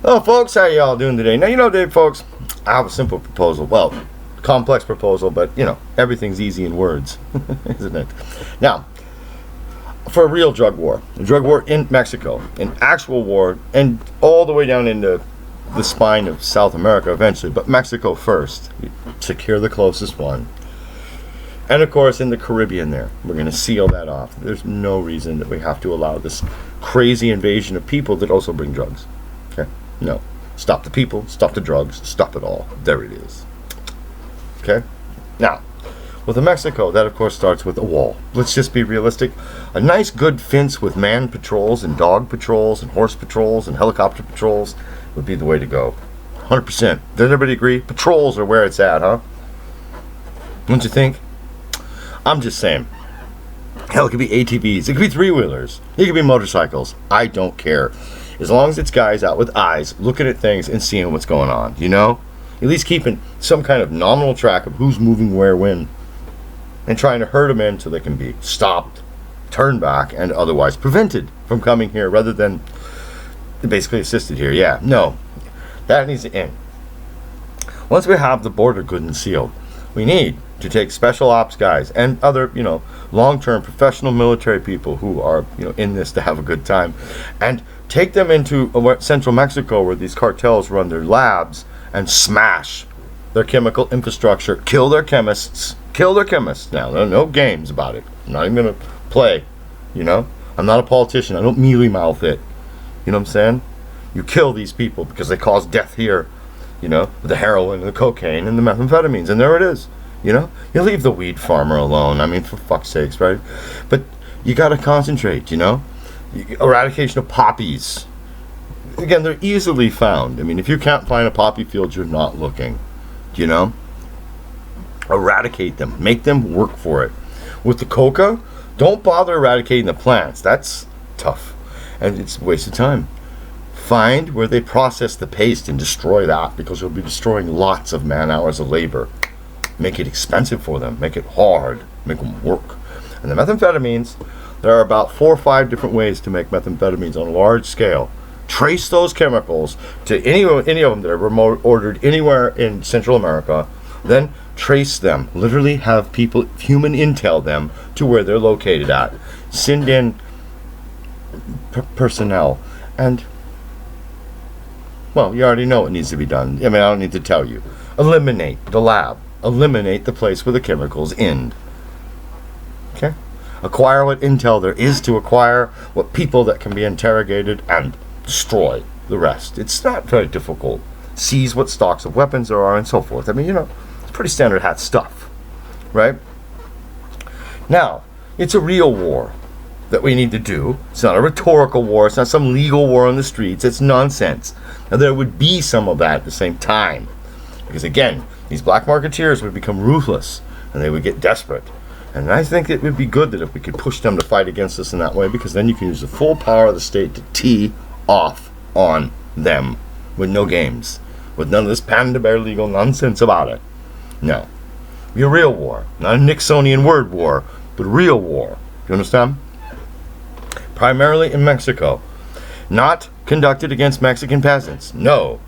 Well, folks, how y'all doing today? Now, Dave, folks, I have a simple proposal. Well, complex proposal, but, everything's easy in words, isn't it? Now, for a real drug war in Mexico, an actual war, and all the way down into the spine of South America eventually, but Mexico first. Secure the closest one. And of course in the Caribbean there. We're going to seal that off. There's no reason that we have to allow this crazy invasion of people that also bring drugs. Okay? No. Stop the people, stop the drugs, stop it all. There it is. Okay? Now, with Mexico, that of course starts with a wall. Let's just be realistic. A nice good fence with man patrols and dog patrols and horse patrols and helicopter patrols would be the way to go. 100%. Does everybody agree? Patrols are where it's at, huh? Don't you think? I'm just saying. Hell, it could be ATVs. It could be three-wheelers. It could be motorcycles. I don't care. As long as it's guys out with eyes looking at things and seeing what's going on, At least keeping some kind of nominal track of who's moving where when. And trying to herd them in so they can be stopped, turned back, and otherwise prevented from coming here rather than basically assisted here. Yeah, no. That needs to end. Once we have the border good and sealed, we need to take special ops guys and other, long-term professional military people who are, in this to have a good time, and take them into central Mexico where these cartels run their labs and smash their chemical infrastructure, kill their chemists now. No games about it. I'm not even going to play, I'm not a politician. I don't mealy-mouth it. You know what I'm saying? You kill these people because they cause death here, with the heroin and the cocaine and the methamphetamines, and there it is. You leave the weed farmer alone. I mean, for fuck's sakes, right? But you got to concentrate, Eradication of poppies. Again, they're easily found. I mean, if you can't find a poppy field, you're not looking, Eradicate them. Make them work for it. With the coca, don't bother eradicating the plants. That's tough. And it's a waste of time. Find where they process the paste and destroy that, because you'll be destroying lots of man hours of labor. Make it expensive for them. Make it hard. Make them work. And the methamphetamines, there are about 4 or 5 different ways to make methamphetamines on a large scale. Trace those chemicals to any of them that are remote ordered anywhere in Central America. Then trace them. Literally have people, human intel them to where they're located at. Send in personnel. And, well, you already know what needs to be done. I mean, I don't need to tell you. Eliminate the lab. Eliminate the place where the chemicals end. Okay? Acquire what intel there is to acquire, what people that can be interrogated, and destroy the rest. It's not very difficult. Seize what stocks of weapons there are and so forth. I mean, it's pretty standard hat stuff. Right? Now, it's a real war that we need to do. It's not a rhetorical war. It's not some legal war on the streets. It's nonsense. Now, there would be some of that at the same time. Because, again, these black marketeers would become ruthless, and they would get desperate. And I think it would be good that if we could push them to fight against us in that way, because then you can use the full power of the state to tee off on them with no games, with none of this panda bear legal nonsense about it. No. Be a real war. Not a Nixonian word war, but a real war. Do you understand? Primarily in Mexico. Not conducted against Mexican peasants. No.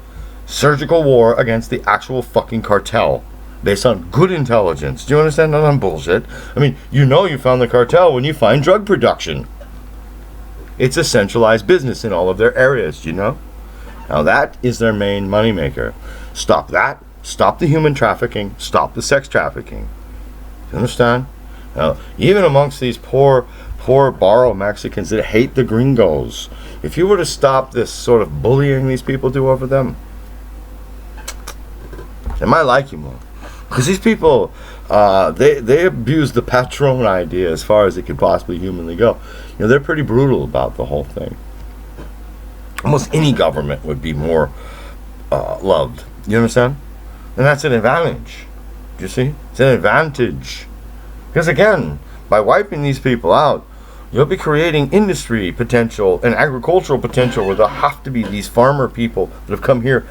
Surgical war against the actual fucking cartel. Based on good intelligence. Do you understand? Not on bullshit. I mean, you found the cartel when you find drug production. It's a centralized business in all of their areas, Now that is their main moneymaker. Stop that. Stop the human trafficking. Stop the sex trafficking. Do you understand? Now, even amongst these poor borrow Mexicans that hate the gringos, if you were to stop this sort of bullying these people do over them, they might like you more. Because these people, they abuse the patron idea as far as it could possibly humanly go. They're pretty brutal about the whole thing. Almost any government would be more loved. You understand? And that's an advantage. Do you see? It's an advantage. Because again, by wiping these people out, you'll be creating industry potential and agricultural potential where there'll have to be these farmer people that have come here.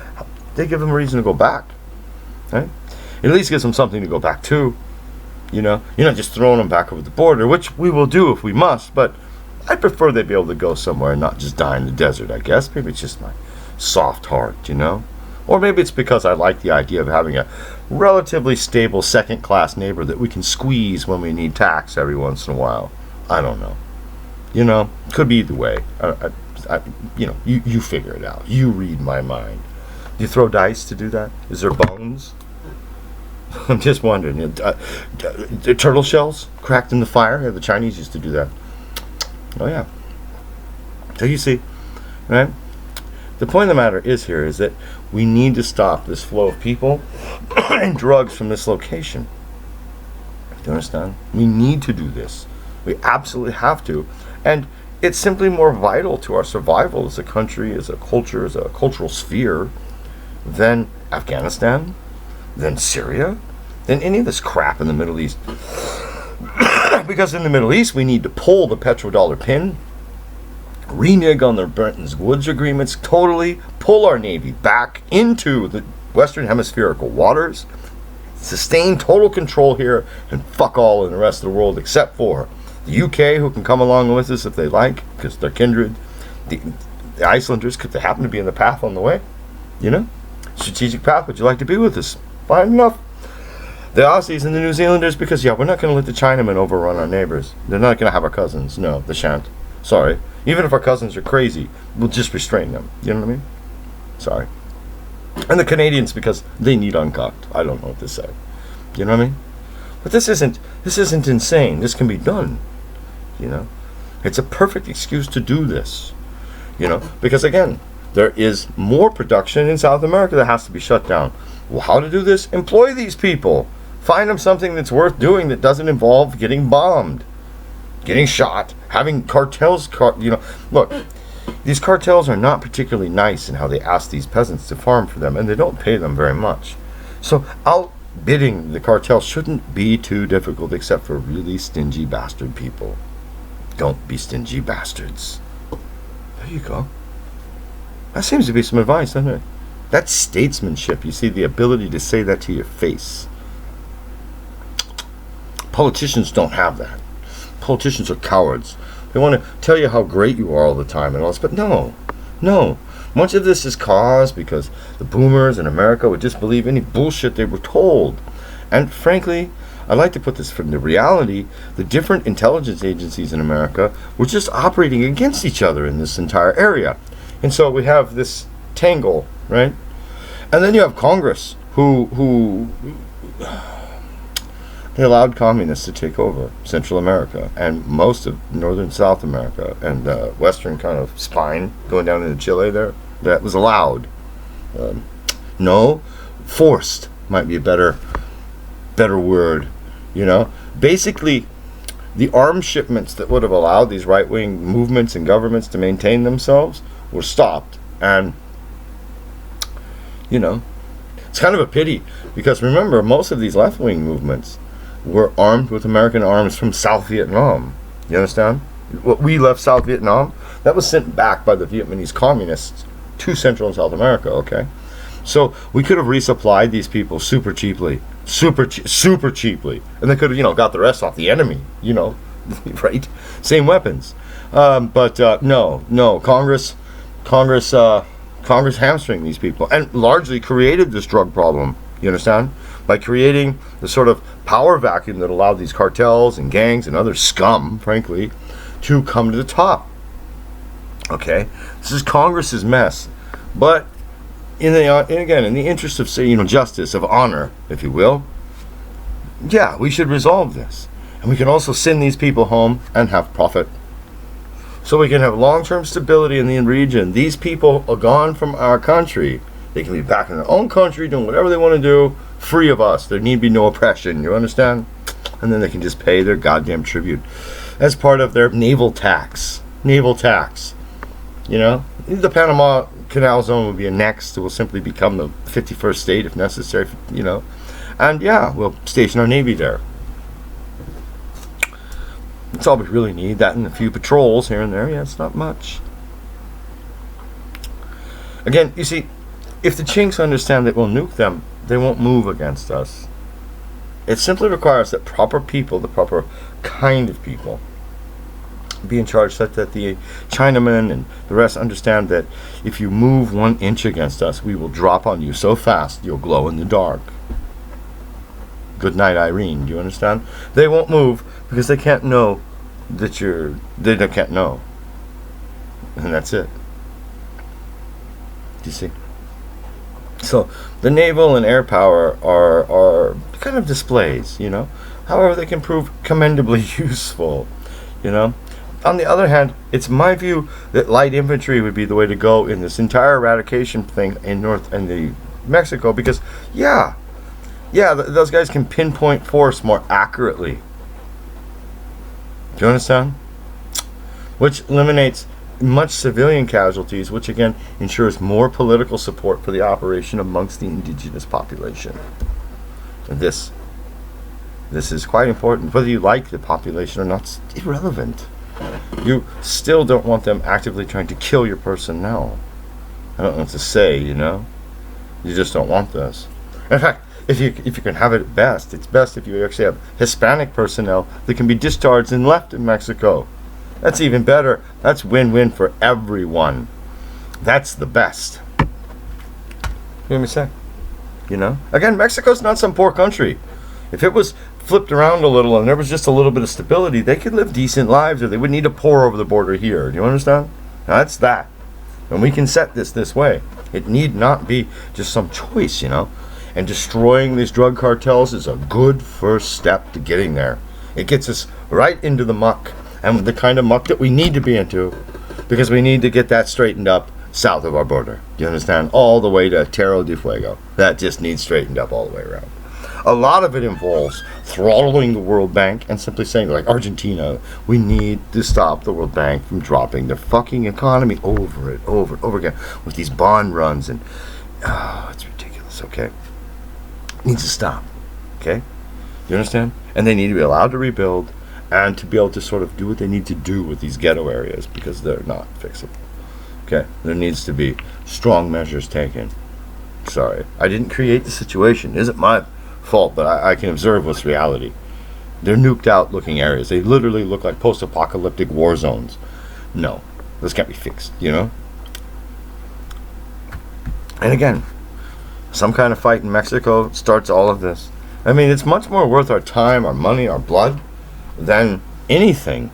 They give them a reason to go back. Right? It at least gives them something to go back to. You're not just throwing them back over the border, which we will do if we must, but I prefer they be able to go somewhere and not just die in the desert, I guess. Maybe it's just my soft heart, Or maybe it's because I like the idea of having a relatively stable second-class neighbor that we can squeeze when we need tax every once in a while. I don't know. Could be either way. You figure it out. You read my mind. Do you throw dice to do that? Is there bones? I'm just wondering. Turtle shells cracked in the fire? Yeah, the Chinese used to do that. Oh, yeah. So you see, right? The point of the matter is that we need to stop this flow of people and drugs from this location. Do you understand? We need to do this. We absolutely have to. And it's simply more vital to our survival as a country, as a culture, as a cultural sphere than Afghanistan, than Syria, than any of this crap in the Middle East. Because in the Middle East, we need to pull the petrodollar pin, renege on the Bretton Woods agreements, totally pull our Navy back into the Western Hemispherical waters, sustain total control here, and fuck all in the rest of the world except for the UK, who can come along with us if they like, because they're kindred. The Icelanders, could they happen to be in the path on the way? Strategic path, would you like to be with us? Fine enough. The Aussies and the New Zealanders, because, we're not going to let the Chinamen overrun our neighbors. They're not going to have our cousins. No, they shan't. Sorry. Even if our cousins are crazy, we'll just restrain them. You know what I mean? Sorry. And the Canadians, because they need uncocked. I don't know what to say. You know what I mean? But this isn't insane. This can be done. It's a perfect excuse to do this. Because again, there is more production in South America that has to be shut down. Well, how to do this? Employ these people. Find them something that's worth doing that doesn't involve getting bombed, getting shot, having cartels. Look, these cartels are not particularly nice in how they ask these peasants to farm for them, and they don't pay them very much. So outbidding the cartels shouldn't be too difficult, except for really stingy bastard people. Don't be stingy bastards. There you go. That seems to be some advice, doesn't it? That's statesmanship. You see, the ability to say that to your face. Politicians don't have that. Politicians are cowards. They want to tell you how great you are all the time and all this, but no. Much of this is caused because the boomers in America would just believe any bullshit they were told. And frankly, I like to put this from the reality, the different intelligence agencies in America were just operating against each other in this entire area. And so we have this tangle, right? And then you have Congress, who they allowed communists to take over Central America and most of Northern South America and Western kind of spine going down into Chile there. That was allowed. No, forced might be a better word. Basically, the arms shipments that would have allowed these right-wing movements and governments to maintain themselves were stopped. And, it's kind of a pity because remember, most of these left-wing movements were armed with American arms from South Vietnam. You understand? What we left South Vietnam, that was sent back by the Vietnamese communists to Central and South America, okay? So we could have resupplied these people super cheaply. Super cheaply. And they could have, got the rest off the enemy, right? Same weapons. But no. Congress hamstringed these people and largely created this drug problem, you understand? By creating the sort of power vacuum that allowed these cartels and gangs and other scum, frankly, to come to the top. Okay? This is Congress's mess. But in the interest of, justice, of honor, if you will, yeah, we should resolve this. And we can also send these people home and have profit. So we can have long-term stability in the region. These people are gone from our country. They can be back in their own country doing whatever they want to do, free of us. There need be no oppression, you understand? And then they can just pay their goddamn tribute as part of their naval tax. The Panama Canal Zone will be annexed. It will simply become the 51st state if necessary, And yeah, we'll station our Navy there. That's all we really need. That and a few patrols here and there. Yeah, it's not much. Again, you see, if the Chinks understand that we'll nuke them, they won't move against us. It simply requires that proper people, the proper kind of people, be in charge such that the Chinamen and the rest understand that if you move 1 inch against us, we will drop on you so fast you'll glow in the dark. Good night, Irene. Do you understand? They won't move because they can't know that they can't know. And that's it. Do you see? So the naval and air power are kind of displays, you know. However, they can prove commendably useful, you know. On the other hand, it's my view that light infantry would be the way to go in this entire eradication thing in the Mexico, because those guys can pinpoint force more accurately. Do you understand? Which eliminates much civilian casualties, which again ensures more political support for the operation amongst the indigenous population. And this is quite important. Whether you like the population or not, it's irrelevant. You still don't want them actively trying to kill your personnel. I don't know what to say, you know. You just don't want this. In fact, if you can have it at best, it's best if you actually have Hispanic personnel that can be discharged and left in Mexico. That's even better. That's win-win for everyone. That's the best. You hear me say? You know? Again, Mexico's not some poor country. If it was flipped around a little and there was just a little bit of stability, they could live decent lives, or they wouldn't need to pour over the border here. Do you understand? Now, that's that. And we can set this way. It need not be just some choice, you know? And destroying these drug cartels is a good first step to getting there. It gets us right into the muck. And the kind of muck that we need to be into, because we need to get that straightened up south of our border. Do you understand? All the way to Terra del Fuego. That just needs straightened up all the way around. A lot of it involves throttling the World Bank and simply saying, like Argentina, we need to stop the World Bank from dropping their fucking economy over and over again with these bond runs. And it's ridiculous, okay? It needs to stop, okay? You understand? And they need to be allowed to rebuild and to be able to sort of do what they need to do with these ghetto areas, because they're not fixable. Okay? There needs to be strong measures taken. Sorry. I didn't create the situation. It isn't my fault, but I can observe what's reality. They're nuked out looking areas. They literally look like post-apocalyptic war zones. No. This can't be fixed, you know? And again, some kind of fight in Mexico starts all of this. I mean, it's much more worth our time, our money, our blood, than anything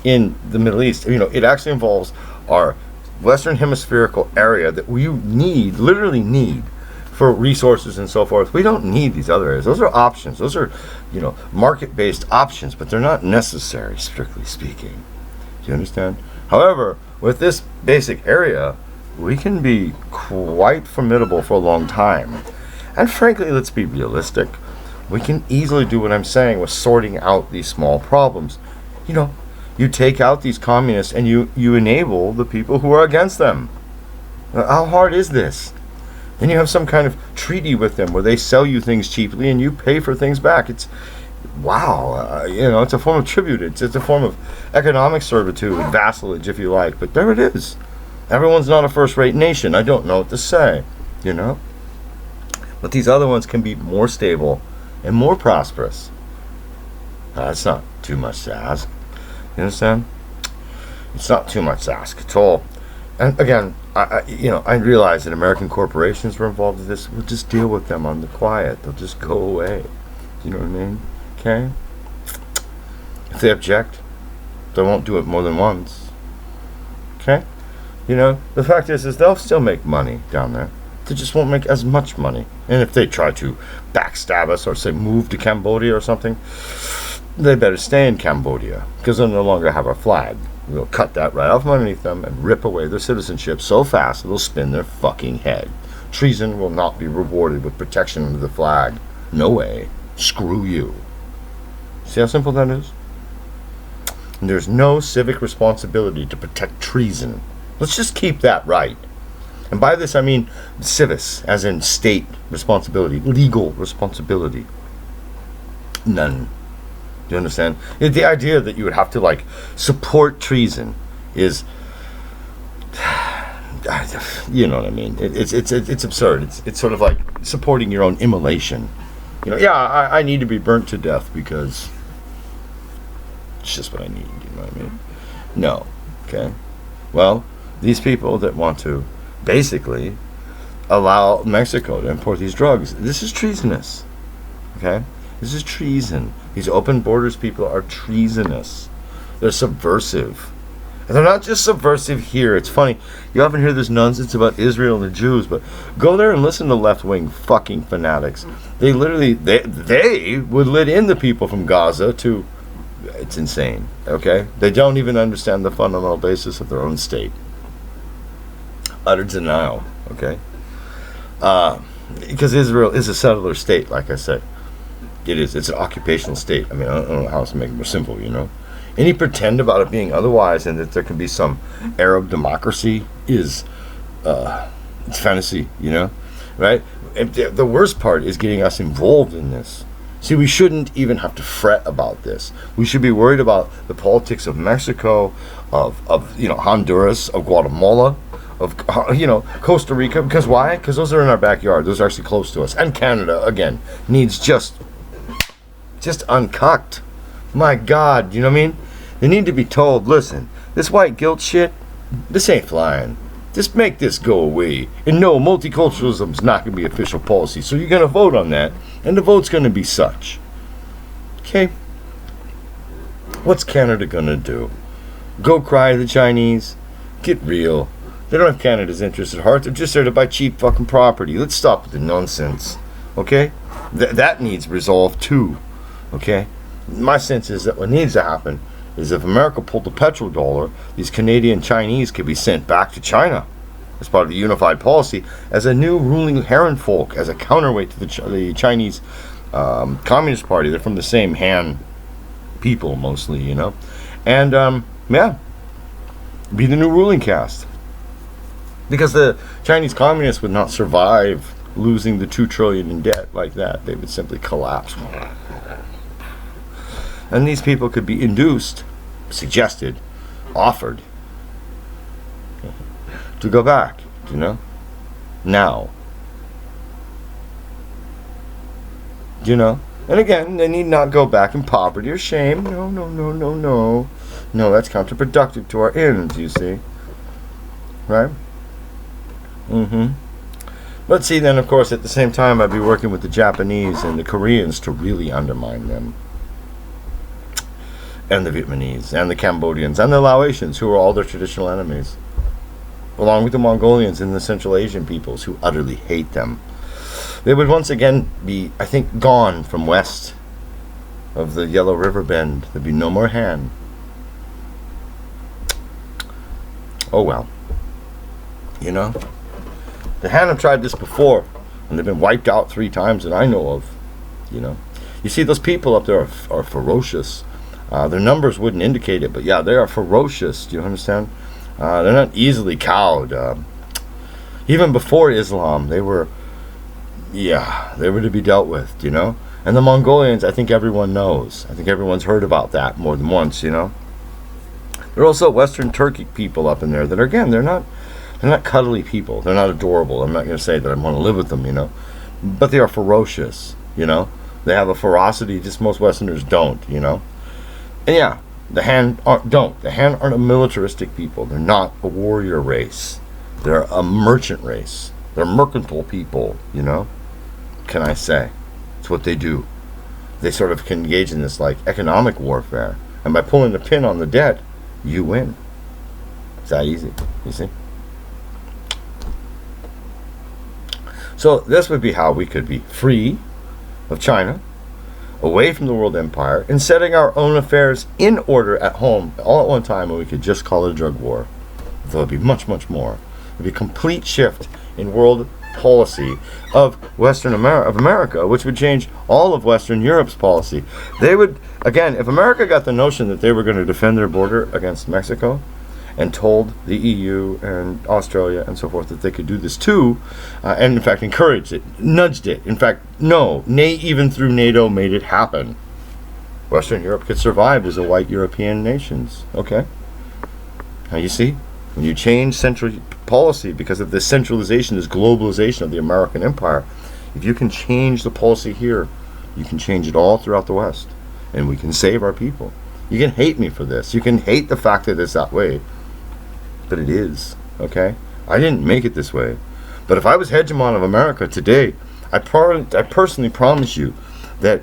in the Middle East. You know, it actually involves our Western Hemispherical area that we literally need for resources and so forth. We don't need these other areas. Those are options. Those are, you know, market-based options, but they're not necessary, strictly speaking. Do you understand? However, with this basic area, we can be quite formidable for a long time. And frankly, let's be realistic. We can easily do what I'm saying with sorting out these small problems. You know, you take out these communists and you enable the people who are against them. How hard is this? Then you have some kind of treaty with them where they sell you things cheaply and you pay for things back. It's, wow, you know, it's a form of tribute. It's a form of economic servitude, vassalage, if you like. But there it is. Everyone's not a first-rate nation. I don't know what to say, you know. But these other ones can be more stable and more prosperous. That's not too much to ask. You understand? It's not too much to ask at all. And again, I realize that American corporations were involved in this. We'll just deal with them on the quiet. They'll just go away. You know what I mean? Okay? If they object, they won't do it more than once. Okay? You know, the fact is they'll still make money down there. They just won't make as much money. And if they try to backstab us or say move to Cambodia or something, they better stay in Cambodia, because they'll no longer have our flag. We'll cut that right off underneath them and rip away their citizenship so fast it'll spin their fucking head. Treason will not be rewarded with protection under the flag. No way. Screw you. See how simple that is? And there's no civic responsibility to protect treason. Let's just keep that right. And by this I mean civis, as in state responsibility, legal responsibility. None. Do you understand? The idea that you would have to, like, support treason is, you know what I mean? It's absurd. It's sort of like supporting your own immolation. You know, yeah, I need to be burnt to death because it's just what I need. You know what I mean? No. Okay? Well, these people that want to basically allow Mexico to import these drugs, this is treasonous. Okay? This is treason. These open borders people are treasonous. They're subversive. And they're not just subversive here. It's funny. You often hear this nonsense about Israel and the Jews, but go there and listen to left-wing fucking fanatics. They literally, they would let in the people from Gaza to, it's insane, okay? They don't even understand the fundamental basis of their own state. Utter denial, okay? Because Israel is a settler state, like I said. It is. It's an occupational state. I mean, I don't know how else to make it more simple, you know? Any pretend about it being otherwise and that there can be some Arab democracy is it's fantasy, you know, right? And the worst part is getting us involved in this. See, we shouldn't even have to fret about this. We should be worried about the politics of Mexico, of Honduras, of Guatemala, of Costa Rica. Because why? Because those are in our backyard. Those are actually close to us. And Canada, again, needs just uncucked. My God, you know what I mean? They need to be told, listen, this white guilt shit, this ain't flying. Just make this go away. And no, multiculturalism is not going to be official policy. So you're going to vote on that, and the vote's going to be such. Okay? What's Canada going to do? Go cry to the Chinese? Get real. They don't have Canada's interests at heart. They're just there to buy cheap fucking property. Let's stop with the nonsense. Okay? That needs resolve too. Okay? My sense is that what needs to happen is if America pulled the petrodollar, these Canadian Chinese could be sent back to China as part of the unified policy as a new ruling Heron folk, as a counterweight to the Chinese Communist Party. They're from the same Han people mostly, you know. And, be the new ruling caste. Because the Chinese Communists would not survive losing the $2 trillion in debt like that. They would simply collapse. And these people could be induced, suggested, offered to go back, you know, now. You know? And again, they need not go back in poverty or shame. No. No, that's counterproductive to our ends, you see. Right? But see, then, of course, at the same time, I'd be working with the Japanese and the Koreans to really undermine them. And the Vietnamese, and the Cambodians, and the Laotians, who are all their traditional enemies. Along with the Mongolians and the Central Asian peoples, who utterly hate them. They would once again be, I think, gone from west of the Yellow River Bend. There'd be no more Han. Oh well. You know? The Han have tried this before, and they've been wiped out 3 times that I know of. You know? You see, those people up there are ferocious. Their numbers wouldn't indicate it, but yeah, they are ferocious. Do you understand? They're not easily cowed. Even before Islam, they were to be dealt with, you know? And the Mongolians, I think everyone knows. I think everyone's heard about that more than once, you know? There are also Western Turkic people up in there that are, again, they're not cuddly people. They're not adorable. I'm not going to say that I want to live with them, you know? But they are ferocious, you know? They have a ferocity just most Westerners don't, you know? And yeah, the Han don't. The Han aren't a militaristic people. They're not a warrior race. They're a merchant race. They're mercantile people, you know? Can I say? It's what they do. They sort of can engage in this, like, economic warfare. And by pulling the pin on the debt, you win. It's that easy, you see? So this would be how we could be free of China, away from the world empire, and setting our own affairs in order at home all at one time, and we could just call it a drug war. Though it'd be much, much more. It'd be a complete shift in world policy of America, which would change all of Western Europe's policy. They would, again, if America got the notion that they were going to defend their border against Mexico, and told the EU and Australia and so forth that they could do this too, and in fact encouraged it, nudged it. In fact, even through NATO made it happen. Western Europe could survive as a white European nations. Okay? Now you see, when you change central policy because of this centralization, this globalization of the American empire, if you can change the policy here, you can change it all throughout the West. And we can save our people. You can hate me for this. You can hate the fact that it's that way. But it is, okay? I didn't make it this way. But if I was hegemon of America today, I personally promise you that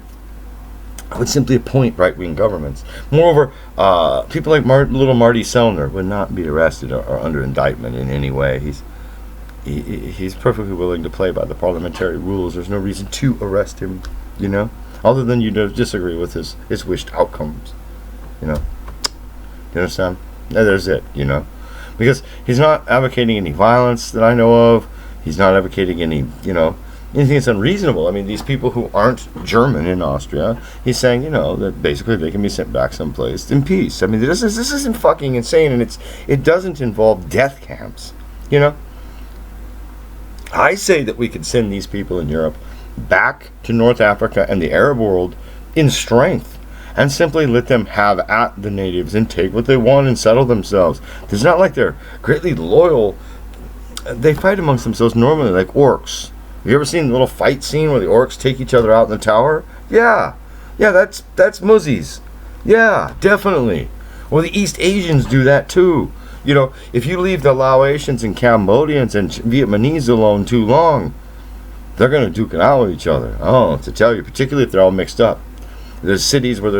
I would simply appoint right-wing governments. Moreover, people like little Marty Sellner would not be arrested or under indictment in any way. He's perfectly willing to play by the parliamentary rules. There's no reason to arrest him, you know? Other than you disagree with his wished outcomes, you know? You understand? Yeah, there's it, you know? Because he's not advocating any violence that I know of. He's not advocating any, you know, anything that's unreasonable. I mean, these people who aren't German in Austria, he's saying, you know, that basically they can be sent back someplace in peace. I mean, this isn't fucking insane, and it doesn't involve death camps, you know? I say that we could send these people in Europe back to North Africa and the Arab world in strength and simply let them have at the natives and take what they want and settle themselves. It's not like they're greatly loyal. They fight amongst themselves normally like orcs. Have you ever seen the little fight scene where the orcs take each other out in the tower? Yeah, that's muzzies. Yeah, definitely. Well, the East Asians do that too. You know, if you leave the Laotians and Cambodians and Vietnamese alone too long, they're going to duke it out with each other. Oh, to tell you, particularly if they're all mixed up. There's cities where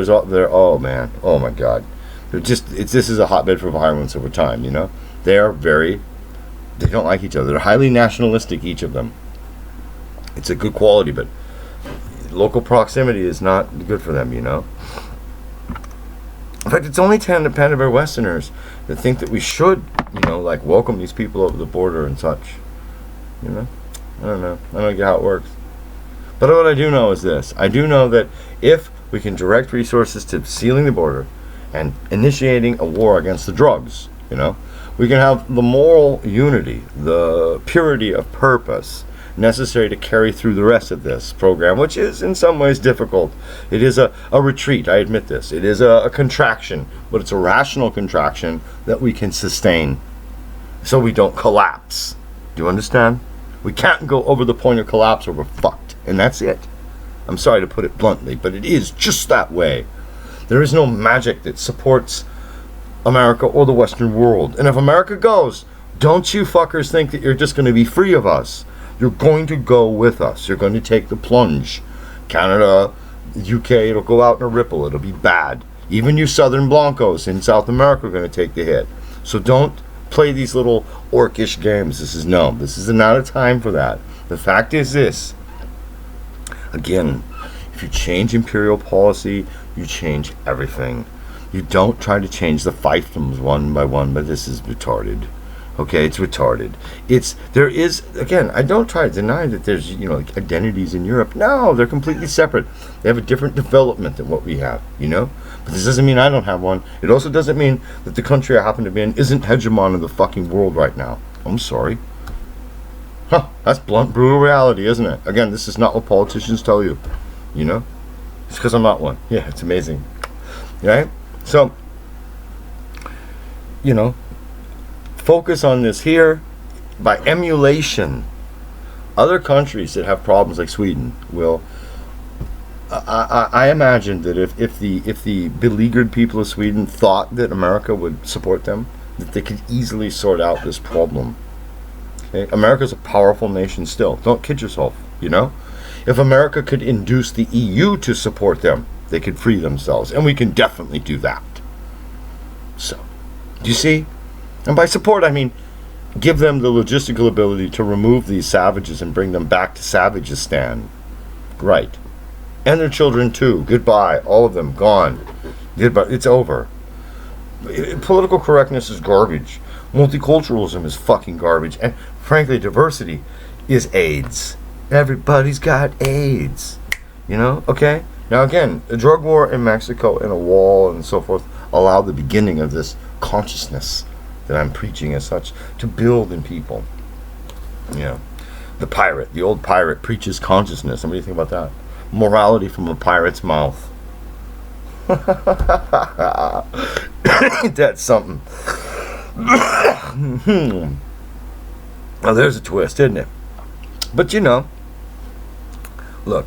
oh man, oh my God. This is a hotbed for violence over time, you know. They don't like each other. They're highly nationalistic, each of them. It's a good quality, but local proximity is not good for them, you know. In fact, it's only dependent by Westerners that think that we should, you know, like welcome these people over the border and such. You know? I don't know. I don't get how it works. But what I do know is this. I do know that if we can direct resources to sealing the border and initiating a war against the drugs, you know, we can have the moral unity, the purity of purpose necessary to carry through the rest of this program, which is in some ways difficult. It is a retreat, I admit this. It is a contraction, but it's a rational contraction that we can sustain so we don't collapse. Do you understand? We can't go over the point of collapse or we're fucked, and that's it. I'm sorry to put it bluntly, but it is just that way. There is no magic that supports America or the Western world. And if America goes, don't you fuckers think that you're just going to be free of us. You're going to go with us. You're going to take the plunge. Canada, UK, it'll go out in a ripple. It'll be bad. Even you Southern Blancos in South America are going to take the hit. So don't play these little orcish games. This is not a time for that. The fact is this. Again, if you change imperial policy, you change everything. You don't try to change the fiefdoms one by one, but this is retarded. Okay, it's retarded. Again, I don't try to deny that there's, you know, like identities in Europe. No, they're completely separate. They have a different development than what we have, you know? But this doesn't mean I don't have one. It also doesn't mean that the country I happen to be in isn't hegemon of the fucking world right now. I'm sorry. Huh, that's blunt, brutal reality, isn't it? Again, this is not what politicians tell you, you know? It's because I'm not one. Yeah, it's amazing. Right? So, you know, focus on this here. By emulation, other countries that have problems like Sweden will. I imagine that if the beleaguered people of Sweden thought that America would support them, that they could easily sort out this problem. Okay? America's a powerful nation still. Don't kid yourself. You know, if America could induce the EU to support them, they could free themselves, and we can definitely do that. So, do you see? And by support, I mean give them the logistical ability to remove these savages and bring them back to Savagistan. Right. And their children too. Goodbye. All of them gone. Goodbye. It's over. Political correctness is garbage. Multiculturalism is fucking garbage. And frankly, diversity is AIDS. Everybody's got AIDS. You know? Okay? Now again, a drug war in Mexico and a wall and so forth allowed the beginning of this consciousness that I'm preaching as such to build in people. You know, the old pirate preaches consciousness. And what do you think about that? Morality from a pirate's mouth. That's something. Now there's a twist, isn't it? But you know, look,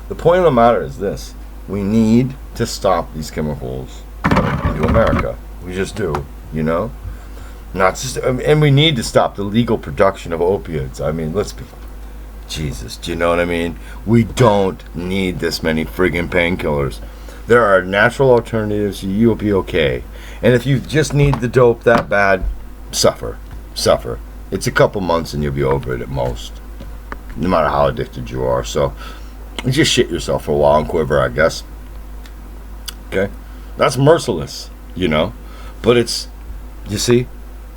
the point of the matter is this. We need to stop these chemicals coming to America. We just do, you know? Not just, and we need to stop the legal production of opiates. I mean, let's be, Jesus, do you know what I mean? We don't need this many friggin' painkillers. There are natural alternatives. You'll be okay. And if you just need the dope that bad, suffer. It's a couple months and you'll be over it at most, no matter how addicted you are. So you just shit yourself for a while and quiver, I guess. Okay? That's merciless, you know? But it's, you see,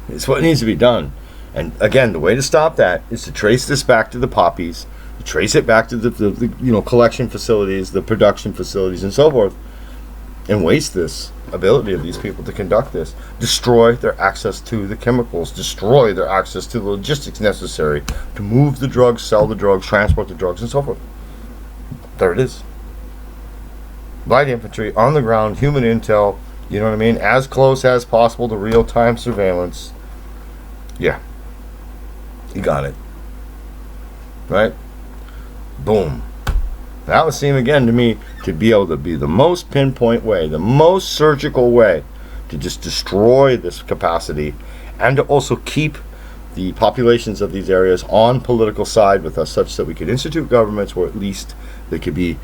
it's what needs to be done. And again, the way to stop that is to trace this back to the poppies, to trace it back to the collection facilities, the production facilities, and so forth, and waste this ability of these people to conduct this. Destroy their access to the chemicals, destroy their access to the logistics necessary to move the drugs, sell the drugs, transport the drugs, and so forth. There it is. Light infantry, on the ground, human intel, you know what I mean? As close as possible to real-time surveillance. Yeah. You got it. Right? Boom. That would seem again to me to be able to be the most pinpoint way, the most surgical way to just destroy this capacity and to also keep the populations of these areas on political side with us such that we could institute governments where at least they could be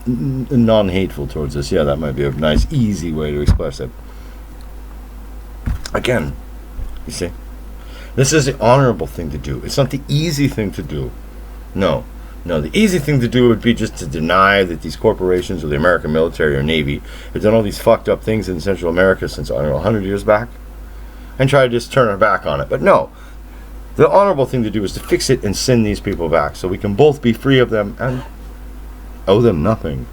non-hateful towards us. Yeah, that might be a nice, easy way to express it. Again, you see, this is the honorable thing to do. It's not the easy thing to do. No, the easy thing to do would be just to deny that these corporations or the American military or Navy have done all these fucked up things in Central America since, I don't know, 100 years back, and try to just turn our back on it. But no, the honorable thing to do is to fix it and send these people back so we can both be free of them and owe them nothing.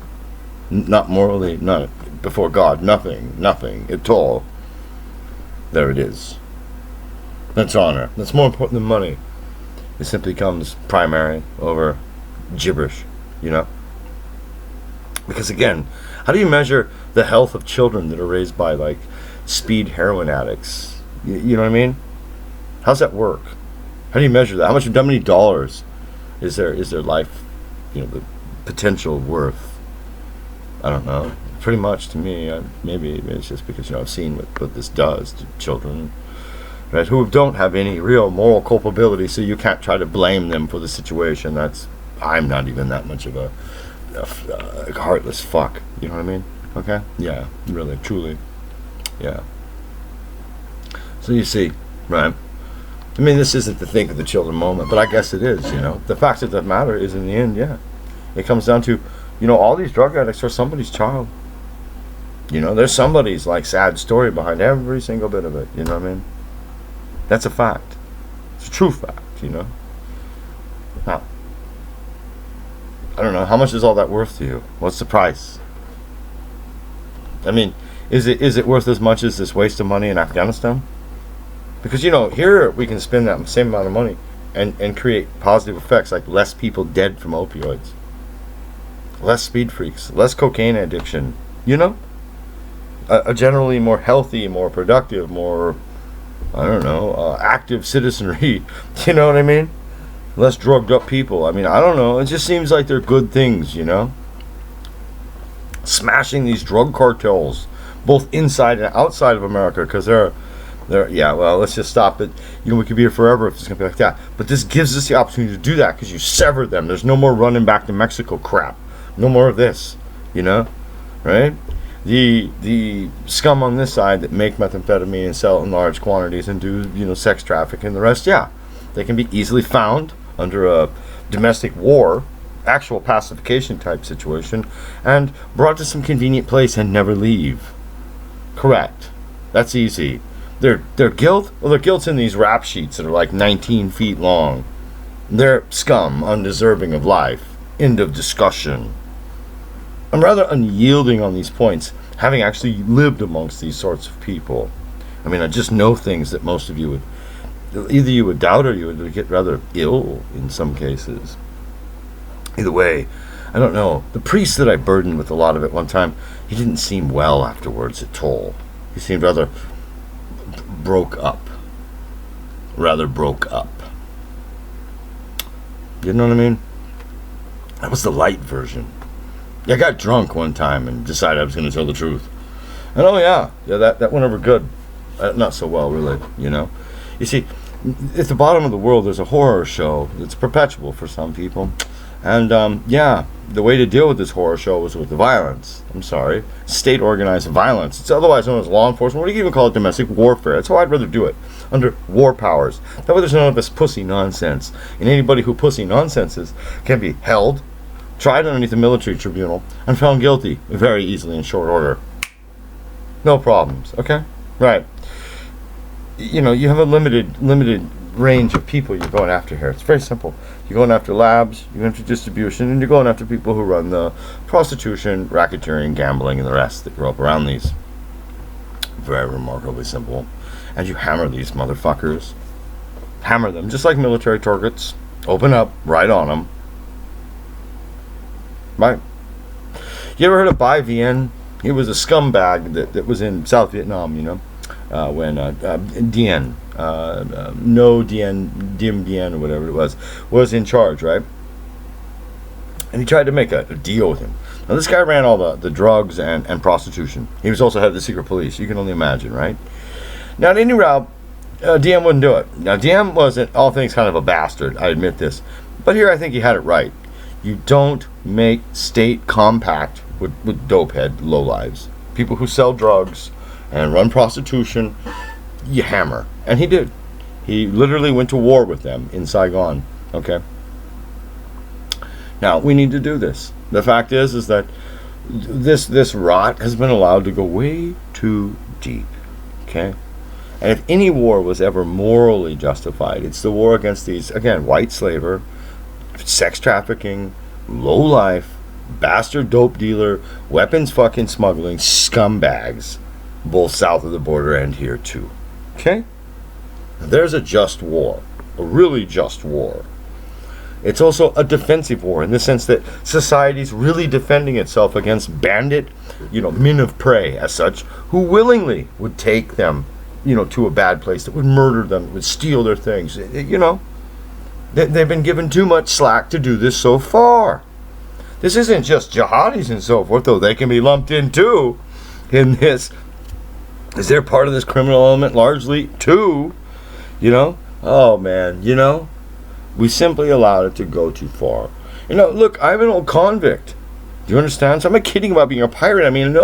Not morally, not before God, nothing at all. There it is. That's honor. That's more important than money. It simply comes primary over gibberish, you know? Because again, how do you measure the health of children that are raised by, like, speed heroin addicts? You know what I mean? How's that work? How do you measure that? How many dollars is their life, you know, the potential worth? I don't know. Pretty much to me. Maybe it's just because, you know, I've seen what this does to children, right, who don't have any real moral culpability, so you can't try to blame them for the situation. I'm not even that much of a heartless fuck. You know what I mean? Okay? Yeah, really, truly. Yeah. So you see, right? I mean, this isn't the think of the children moment, but I guess it is, you know. The fact of the matter is, in the end, yeah, it comes down to, you know, all these drug addicts are somebody's child. You know, there's somebody's, like, sad story behind every single bit of it. You know what I mean? That's a fact. It's a true fact, you know. Now, I don't know, how much is all that worth to you? What's the price? I mean, is it worth as much as this waste of money in Afghanistan? Because, you know, here we can spend that same amount of money and create positive effects, like less people dead from opioids, less speed freaks, less cocaine addiction, you know? A generally more healthy, more productive, more, I don't know, active citizenry, you know what I mean? Less drugged up people. I mean, I don't know, it just seems like they're good things, you know? Smashing these drug cartels, both inside and outside of America, because they're, yeah, well, let's just stop it. You know, we could be here forever if it's going to be like that. But this gives us the opportunity to do that, because you sever them. There's no more running back to Mexico crap. No more of this, you know? Right? The scum on this side that make methamphetamine and sell it in large quantities and do, you know, sex trafficking and the rest, yeah, they can be easily found under a domestic war, actual pacification type situation, and brought to some convenient place and never leave. Correct. That's easy. Their guilt? Well, their guilt's in these rap sheets that are like 19 feet long. They're scum, undeserving of life. End of discussion. I'm rather unyielding on these points, having actually lived amongst these sorts of people. I mean, I just know things that most of you would, either you would doubt or you would get rather ill in some cases. Either way, I don't know. The priest that I burdened with a lot of it one time, he didn't seem well afterwards at all. He seemed rather broke up. You know what I mean? That was the light version. I got drunk one time and decided I was going to tell the truth. And oh yeah, that went over good. Not so well, really. You see, at the bottom of the world, there's a horror show that's perpetual for some people, and the way to deal with this horror show was with the violence. I'm sorry, state organized violence. It's otherwise known as law enforcement. What do you even call it? Domestic warfare. That's how I'd rather do it, under war powers. That way, there's none of this pussy nonsense, and anybody who pussy nonsenses can be held, tried underneath a military tribunal, and found guilty very easily in short order. No problems. Okay, right. You have a limited range of people you're going after here. It's very simple. You're going after labs, you're going after distribution, and you're going after people who run the prostitution, racketeering, gambling, and the rest that grow up around these. Very remarkably simple. And you hammer these motherfuckers. Hammer them, just like military targets. Open up, right on them. Right? You ever heard of Bai Viet? He was a scumbag that was in South Vietnam, when Dien, Diem Dien, or whatever it was in charge, right? And he tried to make a deal with him. Now, this guy ran all the drugs and prostitution. He was also head of the secret police. You can only imagine, right? Now, at any route, Diem wouldn't do it. Now, Diem wasn't, all things, kind of a bastard. I admit this. But here, I think he had it right. You don't make state compact with dopehead lowlives. People who sell drugs and run prostitution, you hammer. And he did. He literally went to war with them in Saigon. Okay? Now, we need to do this. The fact is that this rot has been allowed to go way too deep. Okay? And if any war was ever morally justified, it's the war against these, again, white slaver, sex trafficking, low-life, bastard dope dealer, weapons fucking smuggling scumbags, both south of the border and here too. Okay? There's a just war, a really just war. It's also a defensive war in the sense that society's really defending itself against bandit, men of prey as such, who willingly would take them, to a bad place, that would murder them, would steal their things. They've been given too much slack to do this so far. This isn't just jihadis and so forth, though they can be lumped in too in this. Is they're part of this criminal element largely too? Oh man, we simply allowed it to go too far. Look, I'm an old convict. Do you understand? So I'm not kidding about being a pirate. I mean,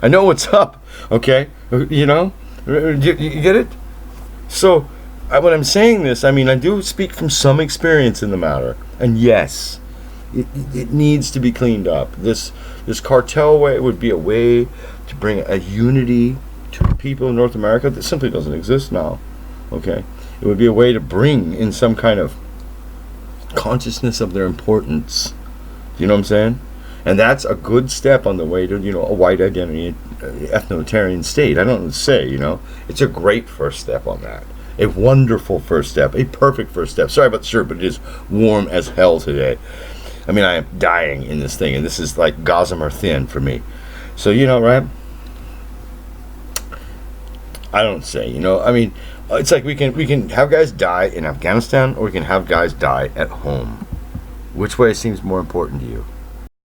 I know what's up. Okay, you get it? So when I'm saying this, I mean I do speak from some experience in the matter, and yes, it needs to be cleaned up. This cartel way would be a way to bring a unity to people in North America that simply doesn't exist now. Okay, it would be a way to bring in some kind of consciousness of their importance. Do you know what I'm saying? And that's a good step on the way to a white identity, ethnotarian state. I don't say it's a great first step on that. A wonderful first step, a perfect first step. Sorry about the shirt, but it is warm as hell today. I mean, I am dying in this thing, and this is like gossamer thin for me. So, right? I don't say, I mean, it's like we can have guys die in Afghanistan, or we can have guys die at home. Which way seems more important to you?